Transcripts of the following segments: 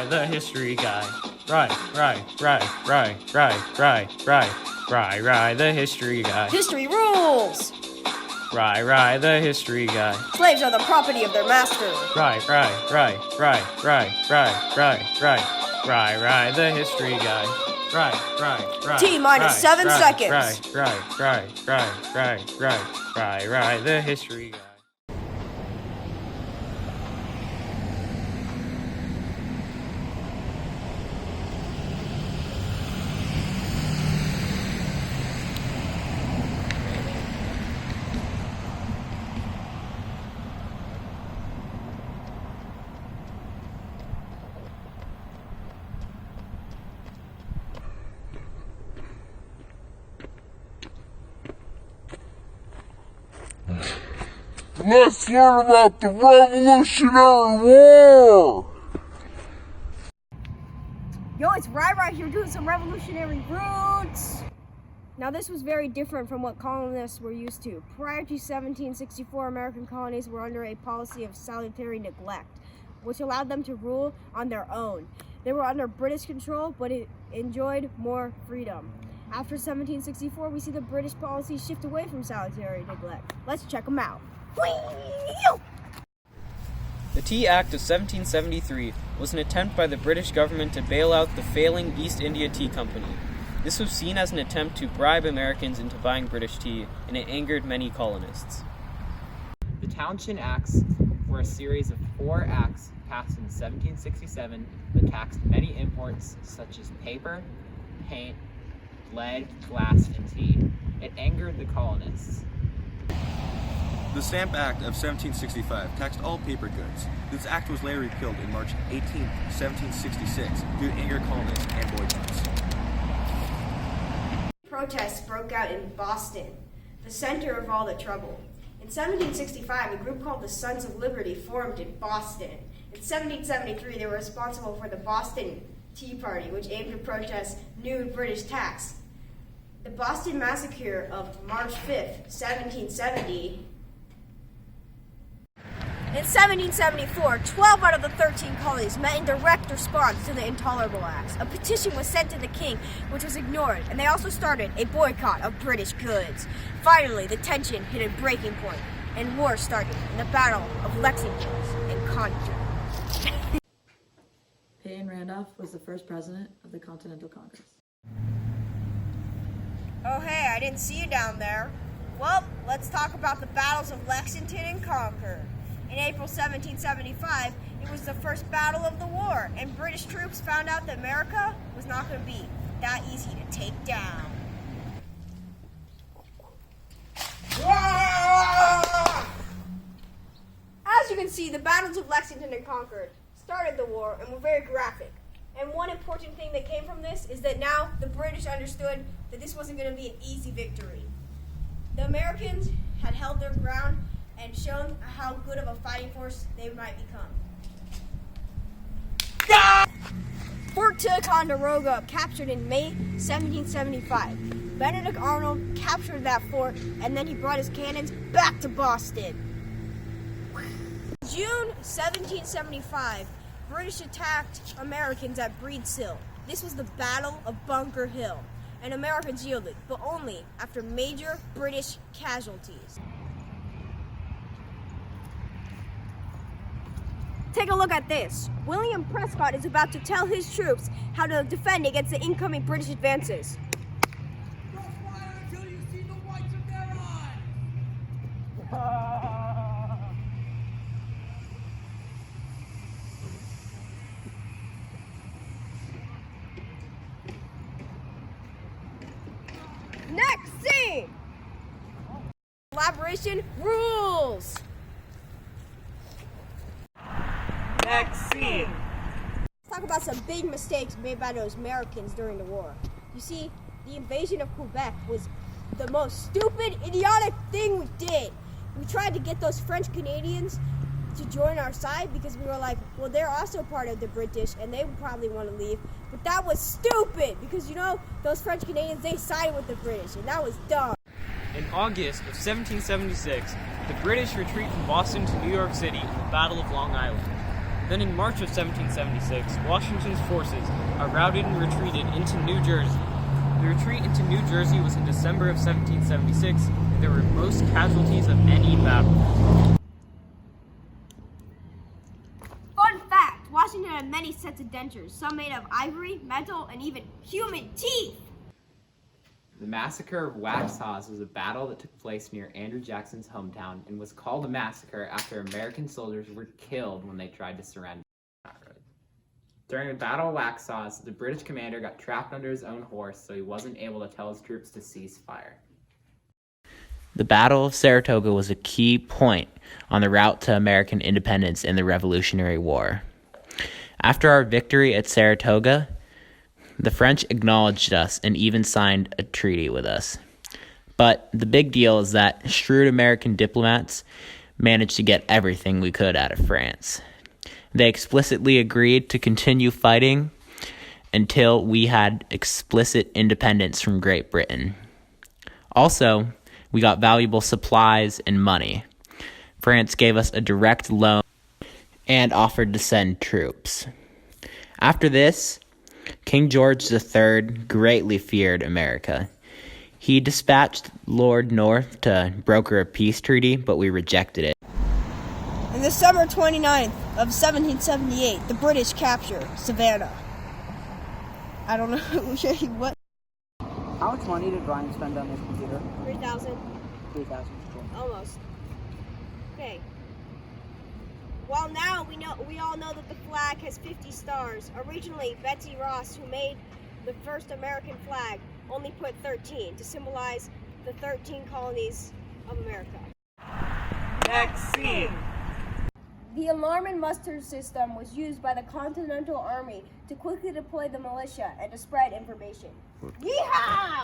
the history guy. The history guy. History rules! The history guy. Slaves are the property of their master. The history guy. T-minus 7 seconds. The history guy. Let's learn about the Revolutionary War! Yo, it's Rai here doing some revolutionary roots! Now this was very different from what colonists were used to. Prior to 1764, American colonies were under a policy of salutary neglect, which allowed them to rule on their own. They were under British control, but it enjoyed more freedom. After 1764, we see the British policy shift away from salutary neglect. Let's check them out. The Tea Act of 1773 was an attempt by the British government to bail out the failing East India Tea Company. This was seen as an attempt to bribe Americans into buying British tea, and it angered many colonists. The Townshend Acts were a series of 4 acts passed in 1767 that taxed many imports such as paper, paint, lead, glass, and tea. It angered the colonists. The Stamp Act of 1765 taxed all paper goods. This act was later repealed in March 18, 1766 due to anger colonists and boycotts. Protests broke out in Boston, the center of all the trouble. In 1765, a group called the Sons of Liberty formed in Boston. In 1773, they were responsible for the Boston Tea Party, which aimed to protest new British tax. The Boston Massacre of March 5th, 1770. In 1774, 12 out of the 13 colonies met in direct response to the Intolerable Acts. A petition was sent to the king, which was ignored, and they also started a boycott of British goods. Finally, the tension hit a breaking point, and war started in the Battle of Lexington and Concord. Peyton Randolph was the first president of the Continental Congress. Oh hey, I didn't see you down there. Well, let's talk about the battles of Lexington and Concord. In April 1775, it was the first battle of the war, and British troops found out that America was not going to be that easy to take down. As you can see, the battles of Lexington and Concord started the war and were very graphic. And one important thing that came from this is that now the British understood that this wasn't going to be an easy victory. The Americans had held their ground and shown how good of a fighting force they might become. Fort Ticonderoga, captured in May 1775. Benedict Arnold captured that fort, and then he brought his cannons back to Boston. June 1775, British attacked Americans at Breed's Hill. This was the Battle of Bunker Hill, and Americans yielded, but only after major British casualties. Take a look at this. William Prescott is about to tell his troops how to defend against the incoming British advances. Don't fire until you see the whites of their eyes! Next scene! Collaboration rules! Next scene. Let's talk about some big mistakes made by those Americans during the war. You see, the invasion of Quebec was the most stupid, idiotic thing we did. We tried to get those French Canadians to join our side because we were like, well, they're also part of the British and they would probably want to leave. But that was stupid because, you know, those French Canadians, they sided with the British, and that was dumb. In August of 1776, the British retreat from Boston to New York City in the Battle of Long Island. Then in March of 1776, Washington's forces are routed and retreated into New Jersey. The retreat into New Jersey was in December of 1776, and there were most casualties of any battle. Fun fact, Washington had many sets of dentures, some made of ivory, metal, and even human teeth. The Massacre of Waxhaws was a battle that took place near Andrew Jackson's hometown and was called a massacre after American soldiers were killed when they tried to surrender. During the Battle of Waxhaws, the British commander got trapped under his own horse, so he wasn't able to tell his troops to cease fire. The Battle of Saratoga was a key point on the route to American independence in the Revolutionary War. After our victory at Saratoga, the French acknowledged us and even signed a treaty with us. But the big deal is that shrewd American diplomats managed to get everything we could out of France. They explicitly agreed to continue fighting until we had explicit independence from Great Britain. Also, we got valuable supplies and money. France gave us a direct loan and offered to send troops. After this, King George III greatly feared America. He dispatched Lord North to broker a peace treaty, but we rejected it. On December 29th of 1778, the British capture Savannah. I don't know what. How much money did Ryan spend on his computer? 3,000. 3,000. Cool. Almost. Okay. Well, now we all know that the flag has 50 stars. Originally, Betsy Ross, who made the first American flag, only put 13 to symbolize the 13 colonies of America. Next scene. The alarm and muster system was used by the Continental Army to quickly deploy the militia and to spread information. Yeehaw!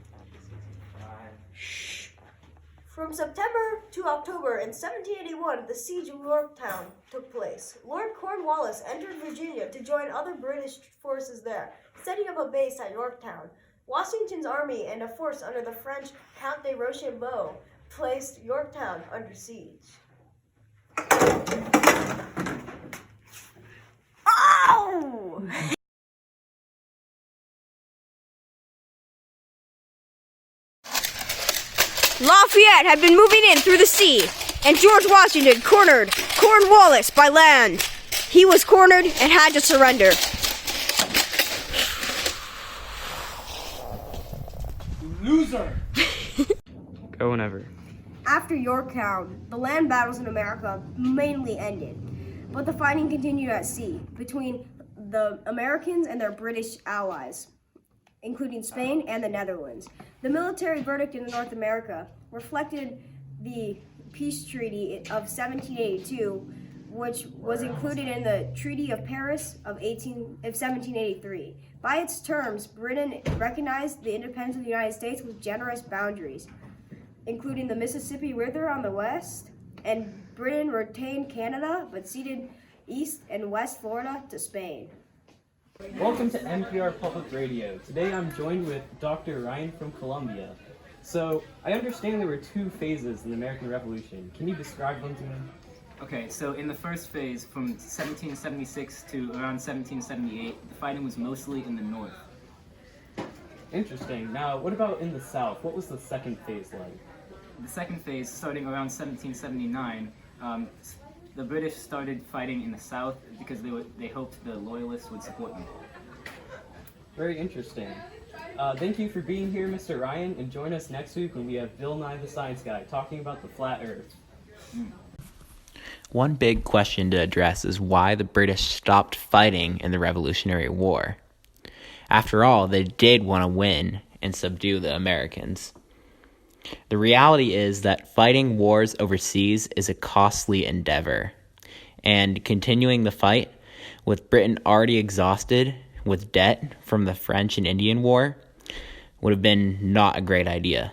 From September to October in 1781, the siege of Yorktown took place. Lord Cornwallis entered Virginia to join other British forces there, setting up a base at Yorktown. Washington's army and a force under the French Count de Rochambeau placed Yorktown under siege. Ow! Lafayette had been moving in through the sea, and George Washington cornered Cornwallis by land. He was cornered and had to surrender. Loser. Go whenever. After Yorktown, the land battles in America mainly ended, but the fighting continued at sea between the Americans and their British allies, including Spain and the Netherlands. The military verdict in North America reflected the peace treaty of 1782, which was included in the Treaty of Paris of 1783. By its terms, Britain recognized the independence of the United States with generous boundaries, including the Mississippi River on the west, and Britain retained Canada but ceded East and West Florida to Spain. Welcome to NPR Public Radio. Today I'm joined with Dr. Ryan from Columbia. So, I understand there were two phases in the American Revolution. Can you describe them to me? Okay, so in the first phase, from 1776 to around 1778, the fighting was mostly in the north. Interesting. Now, what about in the South? What was the second phase like? The second phase, starting around 1779, the British started fighting in the South because they hoped the Loyalists would support them. Very interesting. Thank you for being here, Mr. Ryan, and join us next week when we have Bill Nye the Science Guy talking about the flat Earth. One big question to address is why the British stopped fighting in the Revolutionary War. After all, they did want to win and subdue the Americans. The reality is that fighting wars overseas is a costly endeavor, and continuing the fight, with Britain already exhausted with debt from the French and Indian War, would have been not a great idea.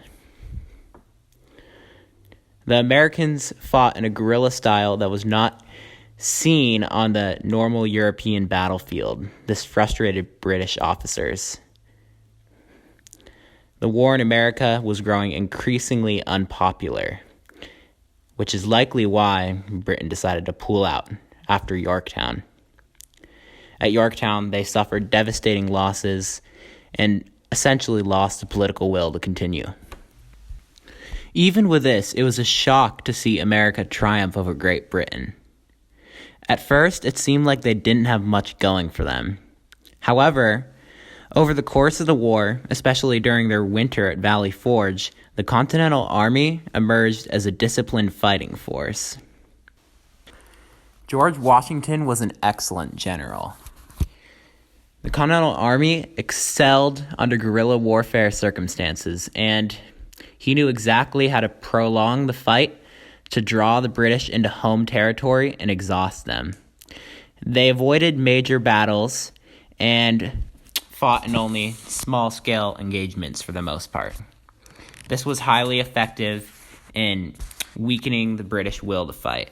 The Americans fought in a guerrilla style that was not seen on the normal European battlefield. This frustrated British officers. The war in America was growing increasingly unpopular, which is likely why Britain decided to pull out after Yorktown. At Yorktown, they suffered devastating losses and essentially lost the political will to continue. Even with this, it was a shock to see America triumph over Great Britain. At first, it seemed like they didn't have much going for them. However, over the course of the war, especially during their winter at Valley Forge, the Continental Army emerged as a disciplined fighting force. George Washington was an excellent general. The Continental Army excelled under guerrilla warfare circumstances, and he knew exactly how to prolong the fight to draw the British into home territory and exhaust them. They avoided major battles and fought in only small-scale engagements for the most part. This was highly effective in weakening the British will to fight.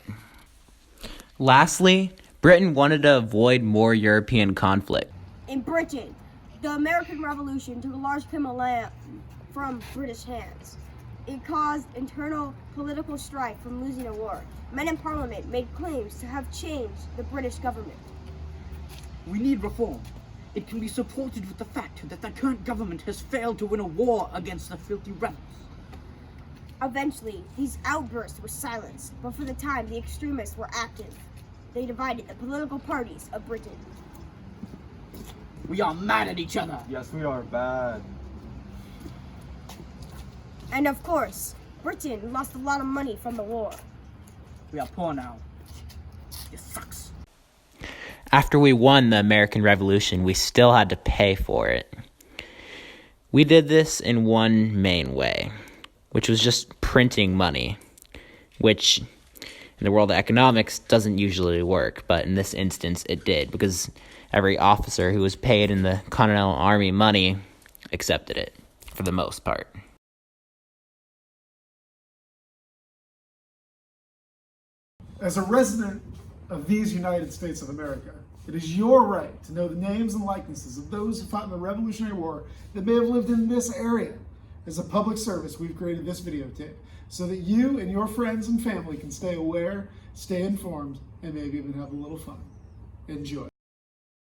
Lastly, Britain wanted to avoid more European conflict. In Britain, the American Revolution took a large criminal land from British hands. It caused internal political strife from losing a war. Men in Parliament made claims to have changed the British government. We need reform. It can be supported with the fact that the current government has failed to win a war against the filthy rebels. Eventually, these outbursts were silenced, but for the time, the extremists were active. They divided the political parties of Britain. We are mad at each other. Yes, we are bad. And of course, Britain lost a lot of money from the war. We are poor now. This sucks. After we won the American Revolution, we still had to pay for it. We did this in one main way, which was just printing money, which in the world of economics doesn't usually work, but in this instance it did, because every officer who was paid in the Continental Army money accepted it, for the most part. As a resident of these United States of America, it is your right to know the names and likenesses of those who fought in the Revolutionary War that may have lived in this area. As a public service, we've created this videotape so that you and your friends and family can stay aware, stay informed, and maybe even have a little fun. Enjoy.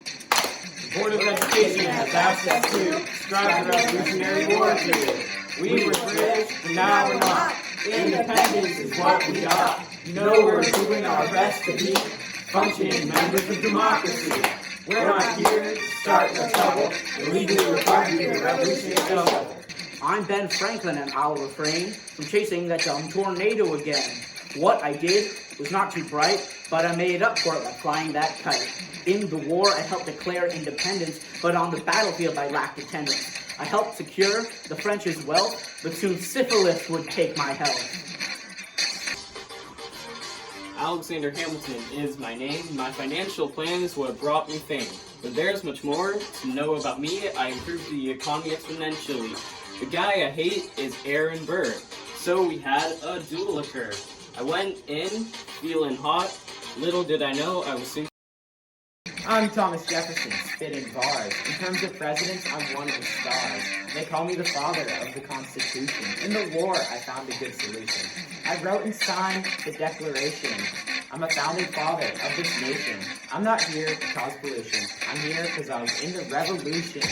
The Board of Education has asked us to describe the Revolutionary War period. We were British, but now we're not. Independence is what we are. You know we're doing our best to be functioning members of democracy. We're not here to start no trouble. We're legally required to be a revolutionary struggle. I'm Ben Franklin, and I'll refrain from chasing that dumb tornado again. What I did was not too bright, but I made up for it by flying that kite. In the war, I helped declare independence, but on the battlefield I lacked attendance. I helped secure the French's wealth, but soon syphilis would take my health. Alexander Hamilton is my name. My financial plan is what brought me fame. But there's much more to know about me. I improved the economy exponentially. The guy I hate is Aaron Burr. So we had a duel occur. I went in, feeling hot. Little did I know I was soon. I'm Thomas Jefferson, spitting bars. In terms of presidents, I'm one of the stars. They call me the father of the Constitution. In the war, I found a good solution. I wrote and signed the Declaration. I'm a founding father of this nation. I'm not here to cause pollution. I'm here because I was in the Revolution.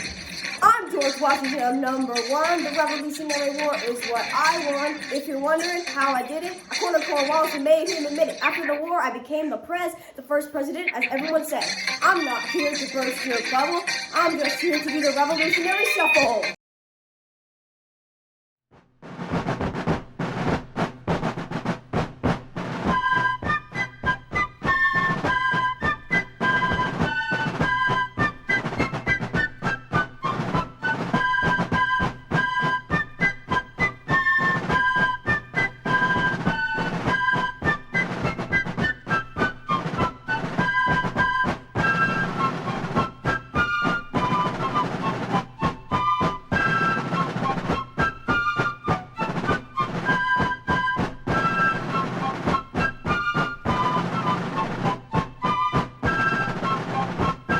I'm George Washington, I'm number one. The Revolutionary War is what I won. If you're wondering how I did it, I cornered Cornwallis and made him admit it. After the war, I became the first president, as everyone said. I'm not here to burst your bubble. I'm just here to do the Revolutionary Shuffle.